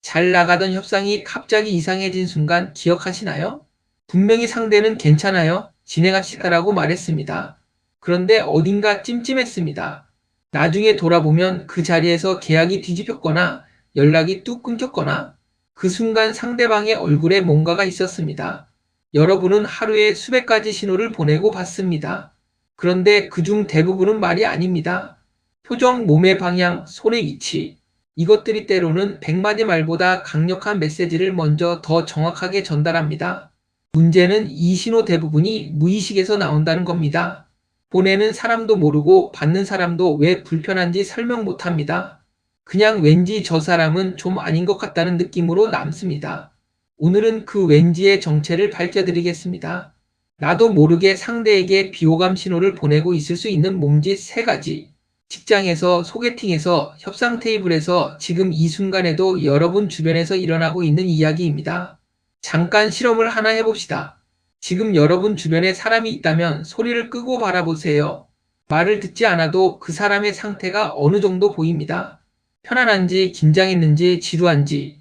잘 나가던 협상이 갑자기 이상해진 순간 기억하시나요? 분명히 상대는 괜찮아요. 진행합시다라고 말했습니다. 그런데 어딘가 찜찜했습니다. 나중에 돌아보면 그 자리에서 계약이 뒤집혔거나 연락이 뚝 끊겼거나 그 순간 상대방의 얼굴에 뭔가가 있었습니다. 여러분은 하루에 수백 가지 신호를 보내고 받습니다. 그런데 그중 대부분은 말이 아닙니다. 표정, 몸의 방향, 손의 위치. 이것들이 때로는 100마디 말보다 강력한 메시지를 먼저 더 정확하게 전달합니다. 문제는 이 신호 대부분이 무의식에서 나온다는 겁니다. 보내는 사람도 모르고 받는 사람도 왜 불편한지 설명 못합니다. 그냥 왠지 저 사람은 좀 아닌 것 같다는 느낌으로 남습니다. 오늘은 그 왠지의 정체를 밝혀드리겠습니다. 나도 모르게 상대에게 비호감 신호를 보내고 있을 수 있는 몸짓 3가지. 직장에서, 소개팅에서, 협상 테이블에서 지금 이 순간에도 여러분 주변에서 일어나고 있는 이야기입니다. 잠깐 실험을 하나 해봅시다. 지금 여러분 주변에 사람이 있다면 소리를 끄고 바라보세요. 말을 듣지 않아도 그 사람의 상태가 어느 정도 보입니다. 편안한지, 긴장했는지, 지루한지.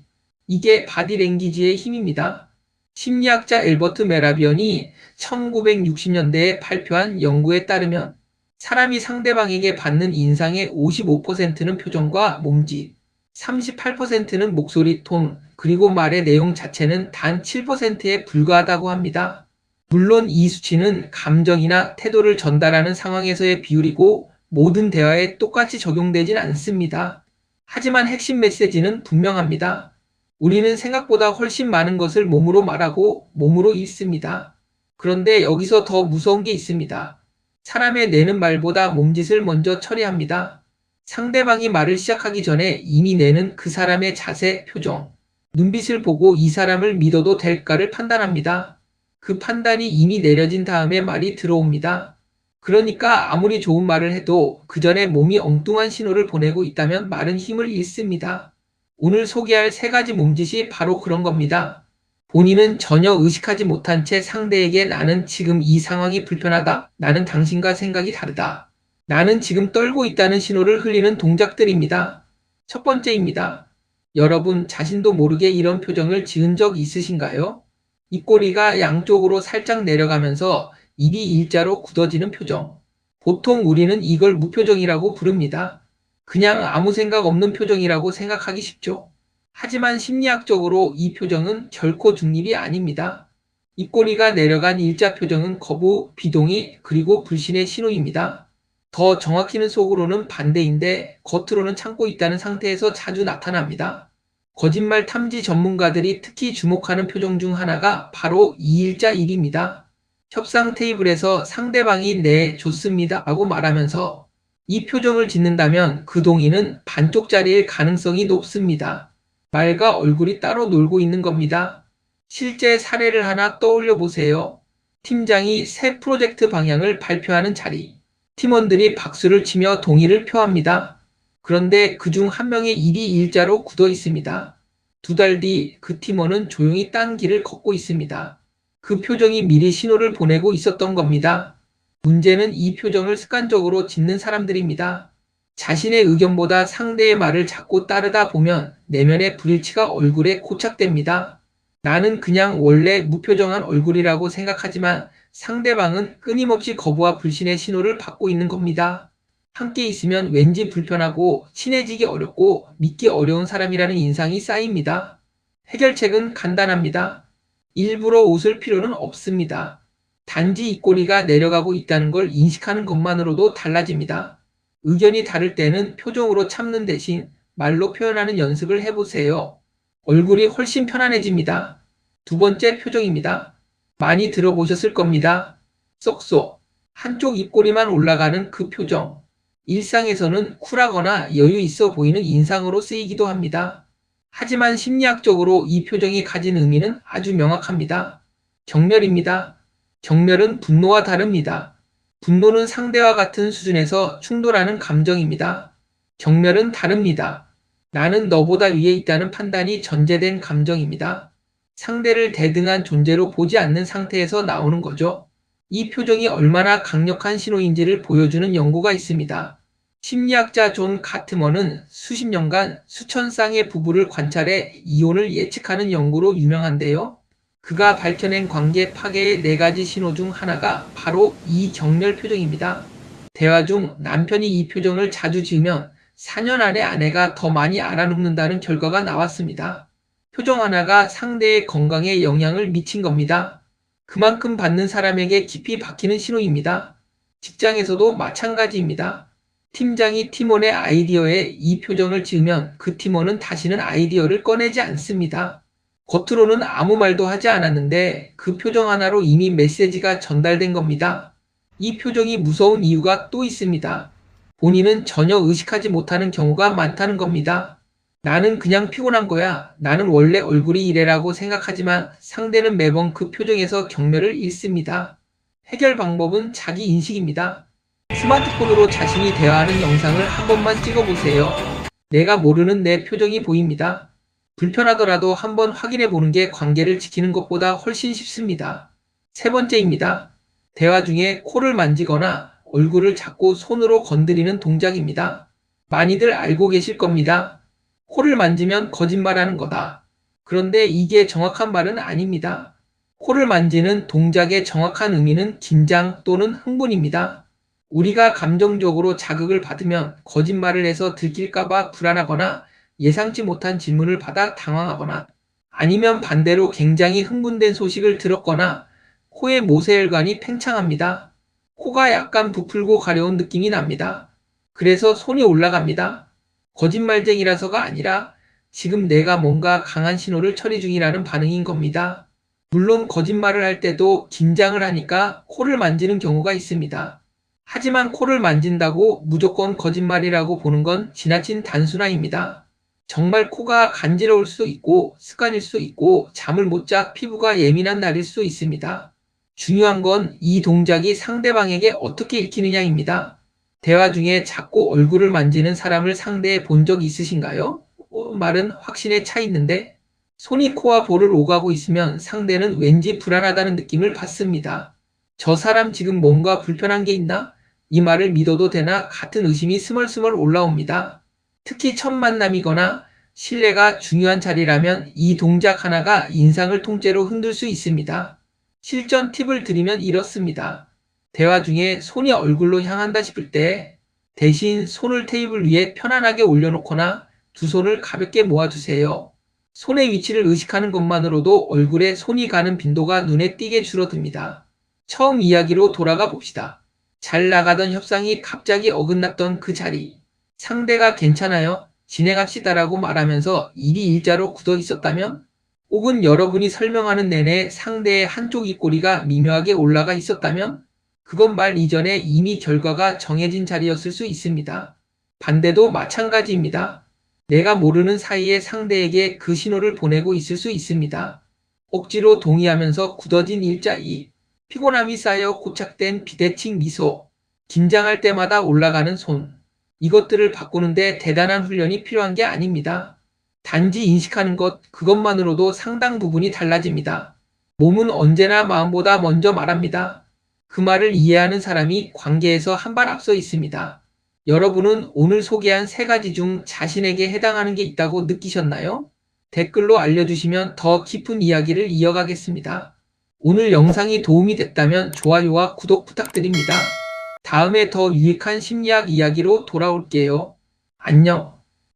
이게 바디랭귀지의 힘입니다. 심리학자 엘버트 메라비언이 1960년대에 발표한 연구에 따르면 사람이 상대방에게 받는 인상의 55%는 표정과 몸짓, 38%는 목소리 톤, 그리고 말의 내용 자체는 단 7%에 불과하다고 합니다. 물론 이 수치는 감정이나 태도를 전달하는 상황에서의 비율이고 모든 대화에 똑같이 적용되진 않습니다. 하지만 핵심 메시지는 분명합니다. 우리는 생각보다 훨씬 많은 것을 몸으로 말하고 몸으로 읽습니다. 그런데 여기서 더 무서운 게 있습니다. 사람의 내는 말보다 몸짓을 먼저 처리합니다. 상대방이 말을 시작하기 전에 이미 내는 그 사람의 자세, 표정, 눈빛을 보고 이 사람을 믿어도 될까를 판단합니다. 그 판단이 이미 내려진 다음에 말이 들어옵니다. 그러니까 아무리 좋은 말을 해도 그 전에 몸이 엉뚱한 신호를 보내고 있다면 말은 힘을 잃습니다. 오늘 소개할 3가지 몸짓이 바로 그런 겁니다. 본인은 전혀 의식하지 못한 채 상대에게 나는 지금 이 상황이 불편하다. 나는 당신과 생각이 다르다. 나는 지금 떨고 있다는 신호를 흘리는 동작들입니다. 첫 번째입니다. 여러분 자신도 모르게 이런 표정을 지은 적 있으신가요? 입꼬리가 양쪽으로 살짝 내려가면서 입이 일자로 굳어지는 표정. 보통 우리는 이걸 무표정이라고 부릅니다. 그냥 아무 생각 없는 표정이라고 생각하기 쉽죠. 하지만 심리학적으로 이 표정은 결코 중립이 아닙니다. 입꼬리가 내려간 일자 표정은 거부, 비동의, 그리고 불신의 신호입니다. 더 정확히는 속으로는 반대인데 겉으로는 참고 있다는 상태에서 자주 나타납니다. 거짓말 탐지 전문가들이 특히 주목하는 표정 중 하나가 바로 이 일자 일입니다. 협상 테이블에서 상대방이 네, 좋습니다 라고 말하면서 이 표정을 짓는다면 그 동의는 반쪽짜리일 가능성이 높습니다. 말과 얼굴이 따로 놀고 있는 겁니다. 실제 사례를 하나 떠올려 보세요. 팀장이 새 프로젝트 방향을 발표하는 자리. 팀원들이 박수를 치며 동의를 표합니다. 그런데 그중 한 명의 입이 일자로 굳어 있습니다. 2달 뒤 그 팀원은 조용히 딴 길을 걷고 있습니다. 그 표정이 미리 신호를 보내고 있었던 겁니다. 문제는 이 표정을 습관적으로 짓는 사람들입니다. 자신의 의견보다 상대의 말을 자꾸 따르다 보면 내면의 불일치가 얼굴에 고착됩니다. 나는 그냥 원래 무표정한 얼굴이라고 생각하지만 상대방은 끊임없이 거부와 불신의 신호를 받고 있는 겁니다. 함께 있으면 왠지 불편하고 친해지기 어렵고 믿기 어려운 사람이라는 인상이 쌓입니다. 해결책은 간단합니다. 일부러 웃을 필요는 없습니다. 단지 입꼬리가 내려가고 있다는 걸 인식하는 것만으로도 달라집니다. 의견이 다를 때는 표정으로 참는 대신 말로 표현하는 연습을 해보세요. 얼굴이 훨씬 편안해집니다. 2번째 표정입니다. 많이 들어보셨을 겁니다. 쏙쏙. 한쪽 입꼬리만 올라가는 그 표정. 일상에서는 쿨하거나 여유 있어 보이는 인상으로 쓰이기도 합니다. 하지만 심리학적으로 이 표정이 가진 의미는 아주 명확합니다. 경멸입니다. 경멸은 분노와 다릅니다. 분노는 상대와 같은 수준에서 충돌하는 감정입니다. 경멸은 다릅니다. 나는 너보다 위에 있다는 판단이 전제된 감정입니다. 상대를 대등한 존재로 보지 않는 상태에서 나오는 거죠. 이 표정이 얼마나 강력한 신호인지를 보여주는 연구가 있습니다. 심리학자 존 카트먼은 수십 년간 수천 쌍의 부부를 관찰해 이혼을 예측하는 연구로 유명한데요. 그가 밝혀낸 관계 파괴의 4가지 신호 중 하나가 바로 이 경멸 표정입니다. 대화 중 남편이 이 표정을 자주 지으면 4년 안에 아내가 더 많이 알아눕는다는 결과가 나왔습니다. 표정 하나가 상대의 건강에 영향을 미친 겁니다. 그만큼 받는 사람에게 깊이 박히는 신호입니다. 직장에서도 마찬가지입니다. 팀장이 팀원의 아이디어에 이 표정을 지으면 그 팀원은 다시는 아이디어를 꺼내지 않습니다. 겉으로는 아무 말도 하지 않았는데 그 표정 하나로 이미 메시지가 전달된 겁니다. 이 표정이 무서운 이유가 또 있습니다. 본인은 전혀 의식하지 못하는 경우가 많다는 겁니다. 나는 그냥 피곤한 거야. 나는 원래 얼굴이 이래라고 생각하지만 상대는 매번 그 표정에서 경멸을 잃습니다. 해결 방법은 자기 인식입니다. 스마트폰으로 자신이 대화하는 영상을 한 번만 찍어보세요. 내가 모르는 내 표정이 보입니다. 불편하더라도 한번 확인해 보는 게 관계를 지키는 것보다 훨씬 쉽습니다. 세 번째입니다. 대화 중에 코를 만지거나 얼굴을 잡고 손으로 건드리는 동작입니다. 많이들 알고 계실 겁니다. 코를 만지면 거짓말하는 거다. 그런데 이게 정확한 말은 아닙니다. 코를 만지는 동작의 정확한 의미는 긴장 또는 흥분입니다. 우리가 감정적으로 자극을 받으면 거짓말을 해서 들킬까봐 불안하거나 예상치 못한 질문을 받아 당황하거나 아니면 반대로 굉장히 흥분된 소식을 들었거나 코의 모세혈관이 팽창합니다. 코가 약간 부풀고 가려운 느낌이 납니다. 그래서 손이 올라갑니다. 거짓말쟁이라서가 아니라 지금 내가 뭔가 강한 신호를 처리 중이라는 반응인 겁니다. 물론 거짓말을 할 때도 긴장을 하니까 코를 만지는 경우가 있습니다. 하지만 코를 만진다고 무조건 거짓말이라고 보는 건 지나친 단순화입니다. 정말 코가 간지러울 수 있고 습관일 수 있고 잠을 못 자 피부가 예민한 날일 수 있습니다. 중요한 건 이 동작이 상대방에게 어떻게 읽히느냐입니다. 대화 중에 자꾸 얼굴을 만지는 사람을 상대해 본 적 있으신가요? 말은 확신에 차 있는데 손이 코와 볼을 오가고 있으면 상대는 왠지 불안하다는 느낌을 받습니다. 저 사람 지금 뭔가 불편한 게 있나? 이 말을 믿어도 되나 같은 의심이 스멀스멀 올라옵니다. 특히 첫 만남이거나 신뢰가 중요한 자리라면 이 동작 하나가 인상을 통째로 흔들 수 있습니다. 실전 팁을 드리면 이렇습니다. 대화 중에 손이 얼굴로 향한다 싶을 때 대신 손을 테이블 위에 편안하게 올려놓거나 두 손을 가볍게 모아두세요. 손의 위치를 의식하는 것만으로도 얼굴에 손이 가는 빈도가 눈에 띄게 줄어듭니다. 처음 이야기로 돌아가 봅시다. 잘 나가던 협상이 갑자기 어긋났던 그 자리. 상대가 괜찮아요. 진행합시다라고 말하면서 일이 일자로 굳어 있었다면? 혹은 여러분이 설명하는 내내 상대의 한쪽 입꼬리가 미묘하게 올라가 있었다면? 그건 말 이전에 이미 결과가 정해진 자리였을 수 있습니다. 반대도 마찬가지입니다. 내가 모르는 사이에 상대에게 그 신호를 보내고 있을 수 있습니다. 억지로 동의하면서 굳어진 일자리, 피곤함이 쌓여 고착된 비대칭 미소, 긴장할 때마다 올라가는 손. 이것들을 바꾸는데 대단한 훈련이 필요한 게 아닙니다. 단지 인식하는 것, 그것만으로도 상당 부분이 달라집니다. 몸은 언제나 마음보다 먼저 말합니다. 그 말을 이해하는 사람이 관계에서 한 발 앞서 있습니다. 여러분은 오늘 소개한 3가지 중 자신에게 해당하는 게 있다고 느끼셨나요? 댓글로 알려주시면 더 깊은 이야기를 이어가겠습니다. 오늘 영상이 도움이 됐다면 좋아요와 구독 부탁드립니다. 다음에 더 유익한 심리학 이야기로 돌아올게요. 안녕.